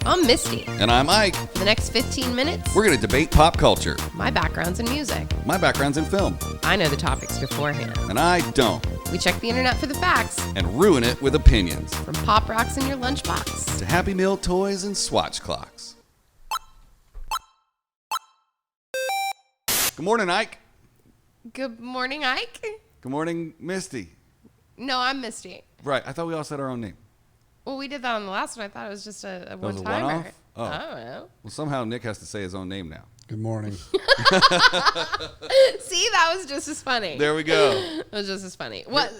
I'm Misty. And I'm Ike. For the next 15 minutes, We're going to debate pop culture. my background's in music. My background's in film. I know the topics beforehand. And I don't. We check the internet for the facts, And ruin it with opinions. from pop rocks in your lunchbox. To Happy Meal toys and swatch clocks. Good morning, Ike. Good morning, Ike. Good morning, Misty. No, I'm Misty. Right, I thought we all said our own name. Well, we did that on the last one. I thought it was just a was a one-timer. one-off? Oh. I don't know. Well, somehow Nick has to say his own name now. Good morning. See, that was just as funny. There we go. It was just as funny. What?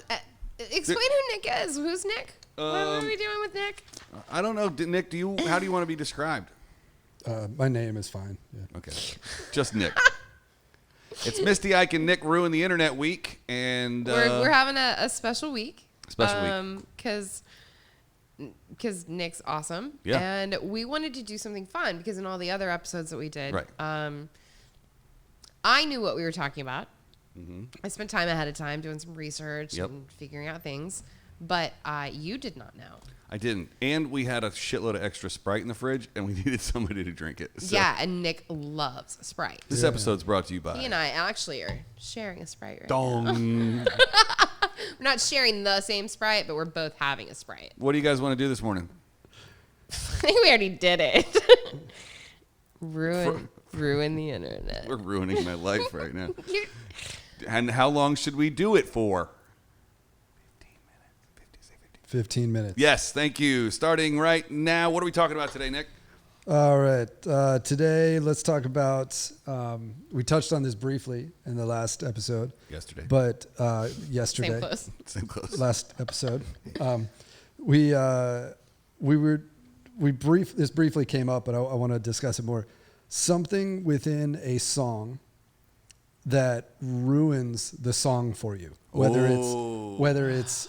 Explain who Nick is. Who's Nick? What are we doing with Nick? I don't know, Nick. How do you want to be described? My name is fine. Yeah. Okay, just Nick. It's Misty, Ike, and Nick ruin the internet week, and We're having a special week. Special week. Because Nick's awesome. Yeah. And we wanted to do something fun because in all the other episodes that we did, Right. I knew what we were talking about. Mm-hmm. I spent time ahead of time doing some research Yep. and figuring out things. But you did not know. I didn't. And we had a shitload of extra Sprite in the fridge, and we needed somebody to drink it. So Yeah, and Nick loves Sprite. This episode's brought to you by... He and I actually are sharing a Sprite right Dong. now. We're not sharing the same Sprite, but we're both having a Sprite. What do you guys want to do this morning? I think we already did it. Ruin the internet. We're ruining my life right now. And how long should we do it for? 15 minutes. Yes, thank you. Starting right now. What are we talking about today, Nick? All right. Today, let's talk about, we touched on this briefly in the last episode. Yesterday. But yesterday. Same close. Same close. Last episode. This briefly came up, but I want to discuss it more. Something within a song that ruins the song for you, whether it's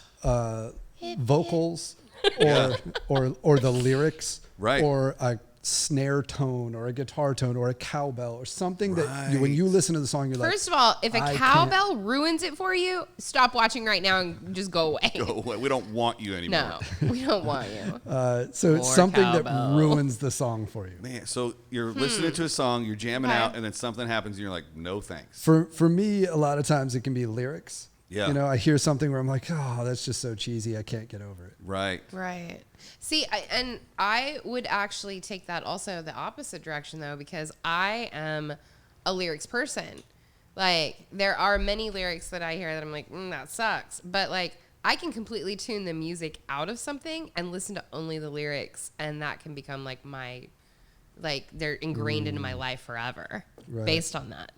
vocals or the lyrics, Right. or a snare tone or a guitar tone or a cowbell or something that when you listen to the song, you're like, First of all, if a I cowbell ruins it for you, stop watching right now and just go away. Go away. We don't want you anymore. No, we don't want you. so it's More something cowbell. that ruins the song for you. Man, so you're listening to a song, you're jamming Okay. out, and then something happens, and you're like, no thanks. For me, a lot of times it can be lyrics. Yeah. You know, I hear something where I'm like, oh, that's just so cheesy. I can't get over it. Right. Right. See, I would actually take that also the opposite direction, though, because I am a lyrics person. Like, there are many lyrics that I hear that I'm like, that sucks. But, like, I can completely tune the music out of something and listen to only the lyrics, and that can become, like, they're ingrained into my life forever Right. based on that.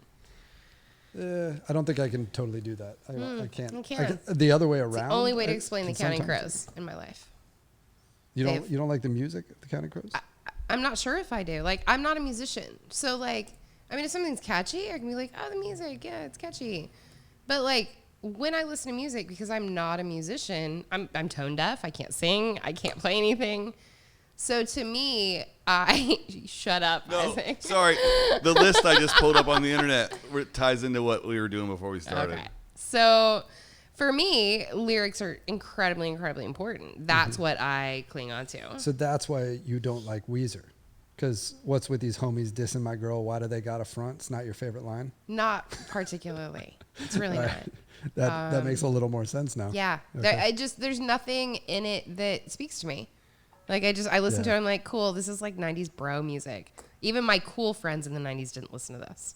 I don't think I can totally do that. I can't. you can. The other way It's around. the only way to I explain the can Counting sometimes- Crows in my life. You don't. Dave. You don't like the music of the Counting Crows? I'm not sure if I do. Like, I'm not a musician. So, like, I mean, if something's catchy, I can be like, oh, the music, yeah, it's catchy. But, like, when I listen to music, because I'm not a musician, I'm tone deaf. I can't sing. I can't play anything. So, to me, shut up, No, Isaac. sorry. The list I just pulled up on the internet ties into what we were doing before we started. Okay. So, for me, lyrics are incredibly, incredibly important. That's what I cling on to. So that's why you don't like Weezer. Because what's with these homies dissing my girl? Why do they got a front? It's not your favorite line? Not particularly. It's really not. That makes a little more sense now. Yeah. Okay. There's nothing in it that speaks to me. Like, I listen to it, I'm like, cool, this is like 90s bro music. Even my cool friends in the 90s didn't listen to this.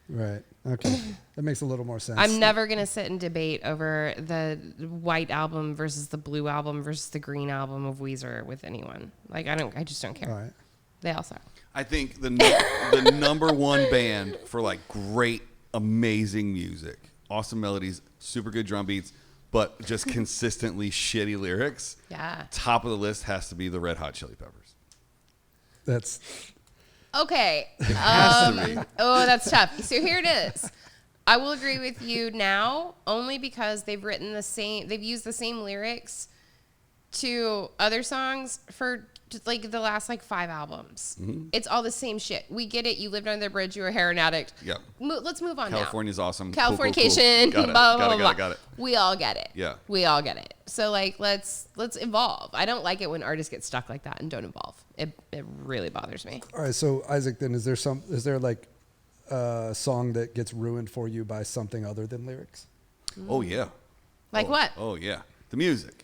Right. Okay. That makes a little more sense. I'm never going to sit and debate over the white album versus the blue album versus the green album of Weezer with anyone. Like, I just don't care. All right. They all suck. I think the number one band for like great, amazing music, awesome melodies, super good drum beats, but just consistently shitty lyrics. Yeah. Top of the list has to be the Red Hot Chili Peppers. That's Okay. Has to be. Oh, that's tough. So here it is. I will agree with you now only because they've used the same lyrics to other songs for like the last like 5 albums. It's all the same shit. We get it. You lived under the bridge. You were a heroin addict. Yep. Let's move on. California's awesome. Californication. Cool. Got it. We all get it. Yeah. We all get it. So like let's evolve. I don't like it when artists get stuck like that and don't evolve. It really bothers me. All right, so Isaac, then is there like a song that gets ruined for you by something other than lyrics? Oh yeah. Like what? Oh yeah. The music.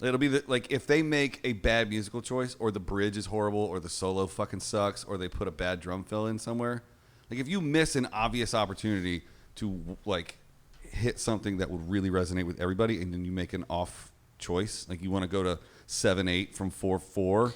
It'll be like if they make a bad musical choice, or the bridge is horrible, or the solo fucking sucks, or they put a bad drum fill in somewhere. Like if you miss an obvious opportunity to like hit something that would really resonate with everybody, and then you make an off choice, like you want to go to 7/8 from 4/4.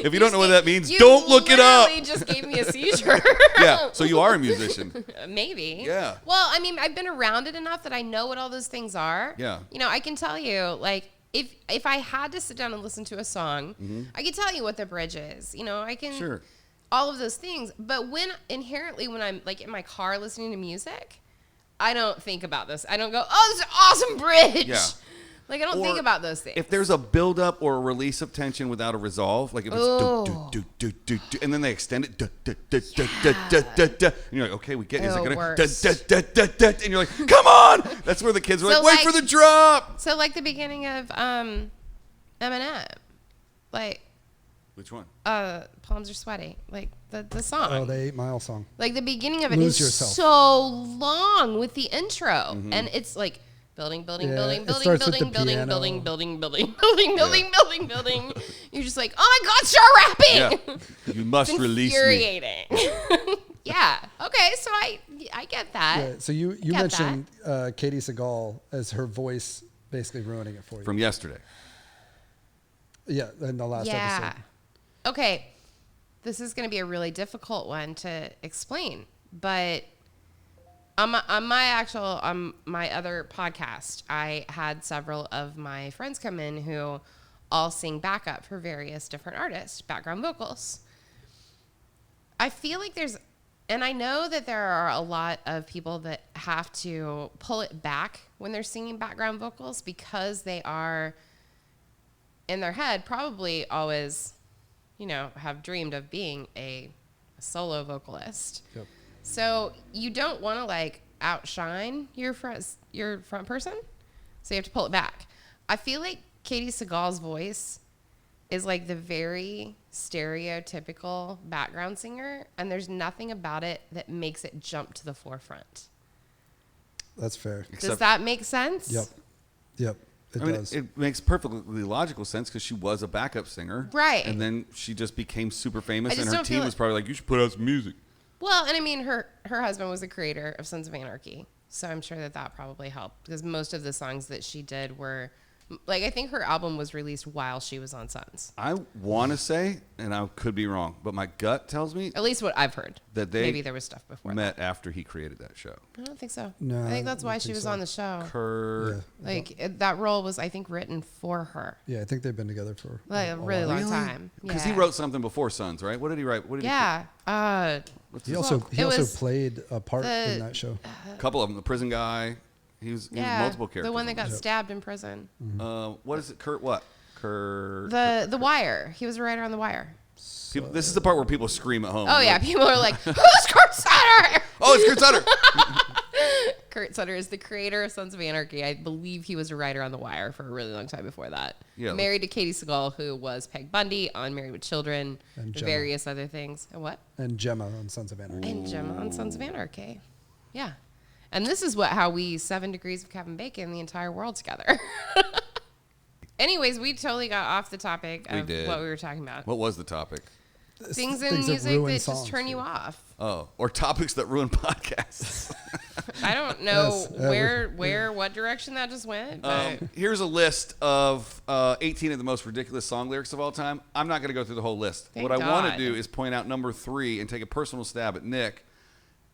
If you don't know what that means, don't look it up. You just gave me a seizure. Yeah, so you are a musician. Maybe. Yeah. Well, I mean, I've been around it enough that I know what all those things are. Yeah. You know, I can tell you, like, if I had to sit down and listen to a song, I can tell you what the bridge is. You know, I can. Sure. All of those things. But when I'm like in my car listening to music, I don't think about this. I don't go, oh, this is an awesome bridge. Yeah. Like, I don't think about those things. If there's a buildup or a release of tension without a resolve, like if it's do, and then they extend it, and you're like, okay, we get it. Is it gonna, and you're like, come on! That's where the kids are like, wait for the drop! So, like the beginning of Eminem. Like, which one? Palms Are Sweaty. Like, the song. Oh, the 8 Mile song. Like, the beginning of it Lose is Yourself. so long with the intro. And it's like, building. You're just like, oh my God, start rapping. Yeah. You must release me. Infuriating. Yeah. Okay, so I get that. Yeah, so you mentioned Katie Seagal as her voice basically ruining it for you. From yesterday. Yeah, in the last episode. Okay, this is going to be a really difficult one to explain, but on my other podcast, I had several of my friends come in who all sing backup for various different artists, background vocals. I feel like and I know that there are a lot of people that have to pull it back when they're singing background vocals because they are, in their head, probably always, have dreamed of being a solo vocalist. Yep. So you don't want to like outshine your front person, so you have to pull it back. I feel like Katie Seagal's voice is like the very stereotypical background singer, and there's nothing about it that makes it jump to the forefront. That's fair. Does that make sense? Yep. It does. It makes perfectly logical sense because she was a backup singer. Right. And then she just became super famous, and just her don't team feel was probably like, you should put out some music. Well, and I mean, her husband was the creator of Sons of Anarchy, so I'm sure that probably helped because most of the songs that she did were, like, I think her album was released while she was on Sons. I want to say, and I could be wrong, but my gut tells me At least what I've heard. that they maybe there was stuff before met after he created that show. I don't think so. No, I think that's I why don't she think was so. on the show. Kurt. That role was, I think, written for her. Yeah, I think they've been together for Like a really long time. Because Yeah. he wrote something before Sons, right? What did he write? Yeah. He also was played a part in that show. A couple of them. The prison guy. He was multiple characters. The one that got Yep. stabbed in prison. What is it? Kurt what? Kurt. The Wire. He was a writer on The Wire. People, this is the part where people scream at home. Oh, yeah. People are like, who's Kurt Sutter? Oh, it's Kurt Sutter. Kurt Sutter is the creator of Sons of Anarchy. I believe he was a writer on The Wire for a really long time before that. Yeah. Married to Katie Seagal, who was Peg Bundy on Married with Children, And Gemma. various other things. And what? And Gemma on Sons of Anarchy. And Gemma on Sons of Anarchy. Yeah. And this is how we 7 Degrees of Kevin Bacon the entire world together. Anyways, we totally got off the topic of what we were talking about. What was the topic? Things in music that just turn you off. Oh, or topics that ruin podcasts. I don't know what direction that just went. But Here's a list of 18 of the most ridiculous song lyrics of all time. I'm not going to go through the whole list. Thank what I want to God. do is point out number 3 and take a personal stab at Nick.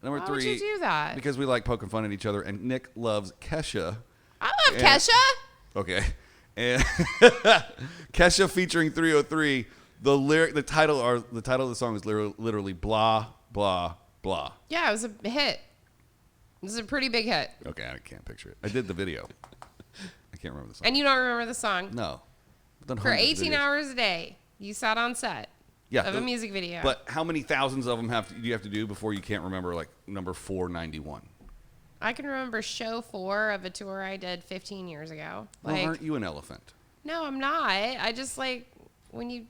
Number Why 3. would you do that? Because we like poking fun at each other, and Nick loves Kesha. I love Kesha. Okay. And Kesha featuring 303. The title of the song is literally blah blah blah. Yeah, it was a hit. This is a pretty big hit. Okay, I can't picture it. I did the video. can't remember the song. And you don't remember the song? No. I've done For hundreds of 18 videos. hours a day, you sat on set of a music video. But how many thousands of them do you have to do before you can't remember like number 491? I can remember show 4 of a tour I did 15 years ago. Well, Like, aren't you an elephant? no, I'm not. I just like when you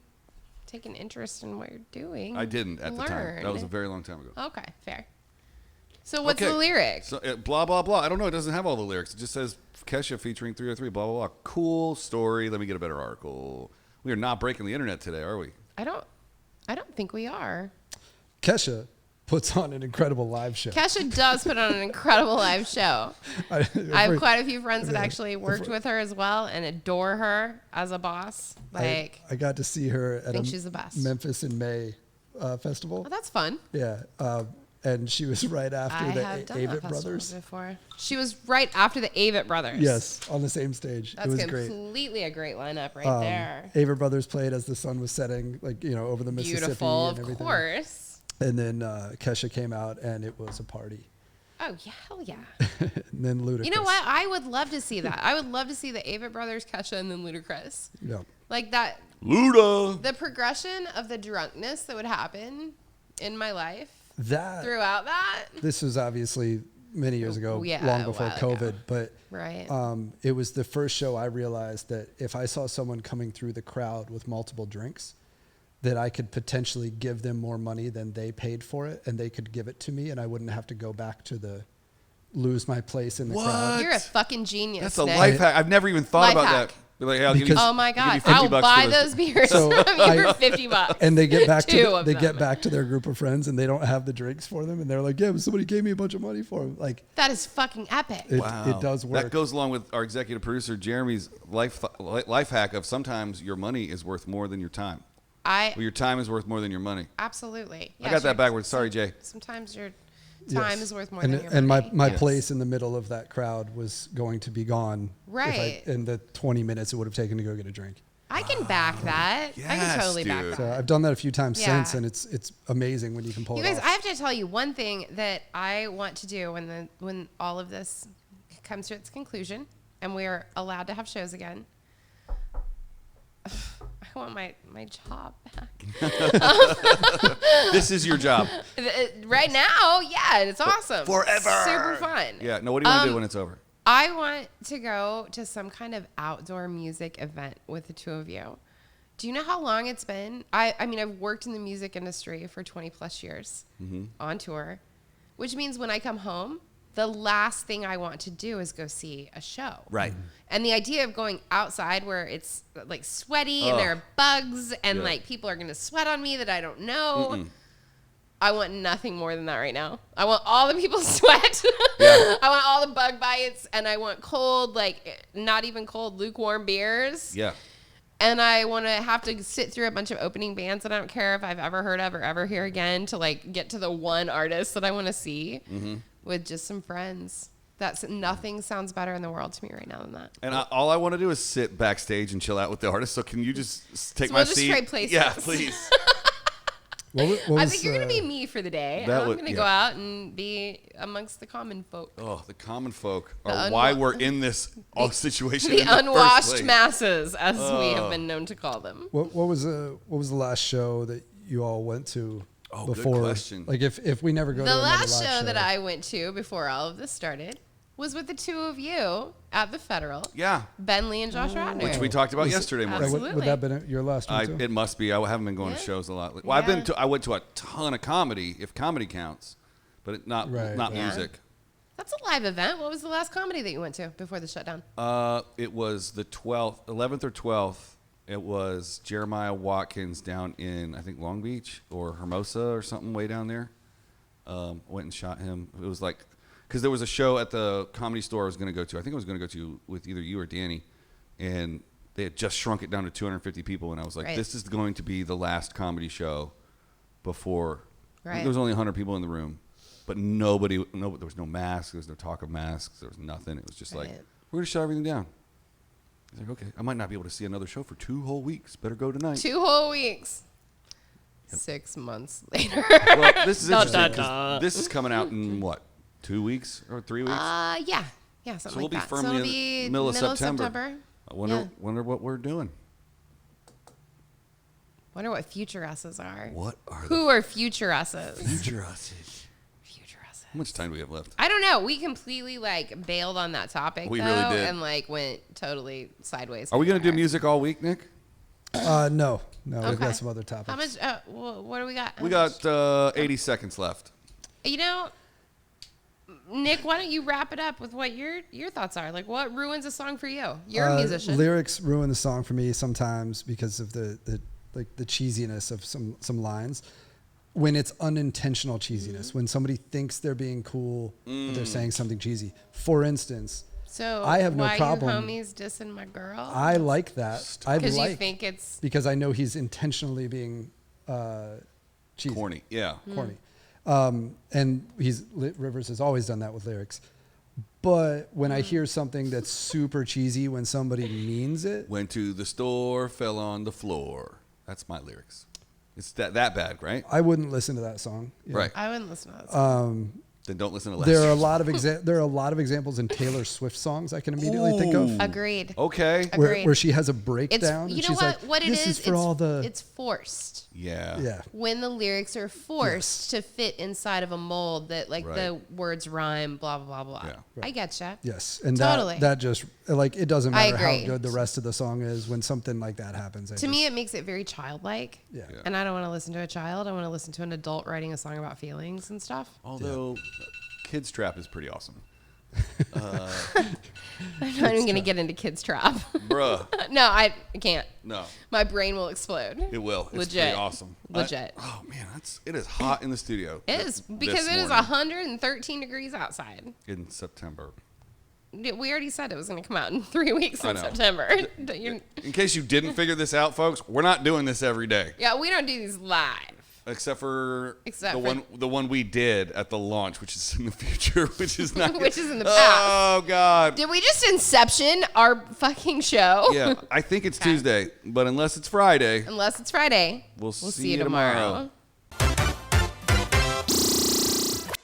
take an interest in what you're doing. I didn't at the time. learn. That was a very long time ago. Okay, fair. So what's the Okay. lyric? So, blah, blah, blah. I don't know. It doesn't have all the lyrics. It just says Kesha featuring 303, blah, blah, blah. Cool story. Let me get a better article. We are not breaking the internet today, are we? I don't think we are. Kesha puts on an incredible live show. Kesha does put on an incredible live show. I have quite a few friends that actually worked with her as well and adore her as a boss. Like, I got to see her at think a she's the best. Memphis in May festival. oh, that's fun. Yeah, and she was right after I the have done Avett that festival Brothers. before. She was right after the Avett Brothers. Yes, on the same stage. That's it was great. completely a great lineup right there. Avett Brothers played as the sun was setting, like over the Mississippi. Beautiful, and of everything. course. And then Kesha came out, and it was a party. Oh, yeah, hell yeah. And then Ludacris. You know what? I would love to see that. I would love to see the Avett Brothers, Kesha, and then Ludacris. Yeah. Like that, Luda! the progression of the drunkenness that would happen in my life That throughout that. this was obviously many years ago, Yeah, long a before while COVID, ago. but Right. it was the first show I realized that if I saw someone coming through the crowd with multiple drinks, that I could potentially give them more money than they paid for it, and they could give it to me, and I wouldn't have to go back to lose my place in the crowd. You're a fucking genius. That's a Nick. life hack. I've never even thought Life about hack. that. Be like, hey, I'll give you, Oh my I'll give you God! 50 I'll bucks buy for this. those beers So from you for $50. And they get back Two to of they them. get back to their group of friends, and they don't have the drinks for them, and they're like, "Yeah, but somebody gave me a bunch of money for them." Like That is fucking epic. it does work. That goes along with our executive producer Jeremy's life hack of sometimes your money is worth more than your time. Or your time is worth more than your money. Absolutely. I got that backwards. Sorry, Jay. Sometimes your time Yes. is worth more and, than your and money. my Yes. place in the middle of that crowd was going to be gone. Right. In the 20 minutes it would have taken to go get a drink. I can back that. I Yes, can totally back dude. that. So I've done that a few times Yeah. since, and it's amazing when you can pull You it guys, off. I have to tell you one thing that I want to do when all of this comes to its conclusion and we are allowed to have shows again. I want my job back. This is your job. Right now, yeah, it's awesome. Forever. Super fun. Yeah. No, what do you want to do when it's over? I want to go to some kind of outdoor music event with the two of you. Do you know how long it's been? I mean, I've worked in the music industry for 20 plus years on tour, which means when I come home, the last thing I want to do is go see a show. Right. And the idea of going outside where it's like sweaty and there are bugs and Yeah. like people are going to sweat on me that I don't know. I want nothing more than that right now. I want all the people sweat. Yeah. I want all the bug bites, and I want cold, like not even cold, lukewarm beers. Yeah. And I want to have to sit through a bunch of opening bands that I don't care if I've ever heard of or ever hear again to like get to the one artist that I want to see with just some friends. Nothing sounds better in the world to me right now than that. And all I want to do is sit backstage and chill out with the artist. So can you just take So my we'll just seat? trade places. Yeah, please. What I was, think you're going to be me for the day. And that I'm would- going to yeah. go out and be amongst the common folk. Oh, the common folk The are why we're in this situation. The in the first unwashed place. masses, as we have been known to call them. what was the last show that you all went to Oh, good before? question. Like if we never go The to another last live show that I went to before all of this started was with the two of you at the Federal. Yeah, Ben Lee and Josh Radner. which we talked about yesterday Yeah, morning. would that have been your last one too? It must be. I haven't been going to Yeah. shows a lot. Well, Yeah. I went to a ton of comedy, if comedy counts, but not Right. Yeah. music. That's a live event. What was the last comedy that you went to before the shutdown? It was the 11th or 12th. It was Jeremiah Watkins down in, I think, Long Beach or Hermosa or something way down there. Went and shot him. It was like, because there was a show at the Comedy Store I was going to go to. I think I was going to go to with either you or Danny. And they had just shrunk it down to 250 people. And I was like, Right. this is going to be the last comedy show before. I think Right. there was only 100 people in the room. But there was no masks. There was no talk of masks. There was nothing. It was just like, Right. we're going to shut everything down. He's like, okay, I might not be able to see another show for 2 whole weeks. Better go tonight. 2 whole weeks. 6 months later. Well, this is Dun, interesting dun, 'cause dun. this is coming out in what, 2 weeks or 3 weeks? Yeah. Yeah, something So we'll like be that. firmly so it'll in be the middle of September. I wonder what we're doing. Wonder what future us's are. What are Who are future us's? future us's? Future us's. How much time do we have left? I don't know. We completely like bailed on that topic. We though, really did. and like went totally sideways. Are we gonna do there. music all week, Nick? No, we've Okay. got some other topics. How much? What do we got? We got 80 seconds left. You know, Nick, why don't you wrap it up with what your thoughts are? Like, what ruins a song for you? You're a musician. Lyrics ruin the song for me sometimes because of the cheesiness of some lines. When it's unintentional cheesiness, when somebody thinks they're being cool, but they're saying something cheesy. For instance, So I have no why problem. you homies dissing my girl? I like that. Because you think it's because I know he's intentionally being cheesy. Corny. Yeah. Corny. And Rivers has always done that with lyrics. But when I hear something that's super cheesy when somebody means it, Went to the store, fell on the floor. That's my lyrics. It's that bad, right? I wouldn't listen to that song. Yeah. Right. I wouldn't listen to that song. Then don't listen to last There are a year's. lot of examples in Taylor Swift songs I can immediately think of. Agreed. Okay. Agreed. Where she has a It's breakdown. you and know she's like, what it this is. for all the It's forced. Yeah. yeah. When the lyrics are forced to fit inside of a mold that like Right. the words rhyme, blah blah blah blah. Yeah. I getcha. Yes, and Totally. that just like it doesn't I matter how agree. good the rest of the song is when something like that happens. To me, it makes it very childlike. Yeah. Yeah. And I don't want to listen to a child. I want to listen to an adult writing a song about feelings and stuff. Although, Kids Trap is pretty awesome. I'm not even going to get into Kids Trap. Bruh. No, I can't. No. My brain will explode. It will. It's Legit. pretty awesome. Legit. Oh, man. It is hot in the studio. It is because this it is morning 113 degrees outside. in September. We already said it was going to come out in 3 weeks I in know. September. You're- In case you didn't figure this out, folks, we're not doing this every day. yeah, we don't do these live. Except for Except the for- one we did at the launch, which is in the future, which is not Which is in the past. Oh God. Did we just inception our fucking show? Yeah, I think it's Tuesday, but unless it's Friday, Unless it's Friday. we'll see you tomorrow.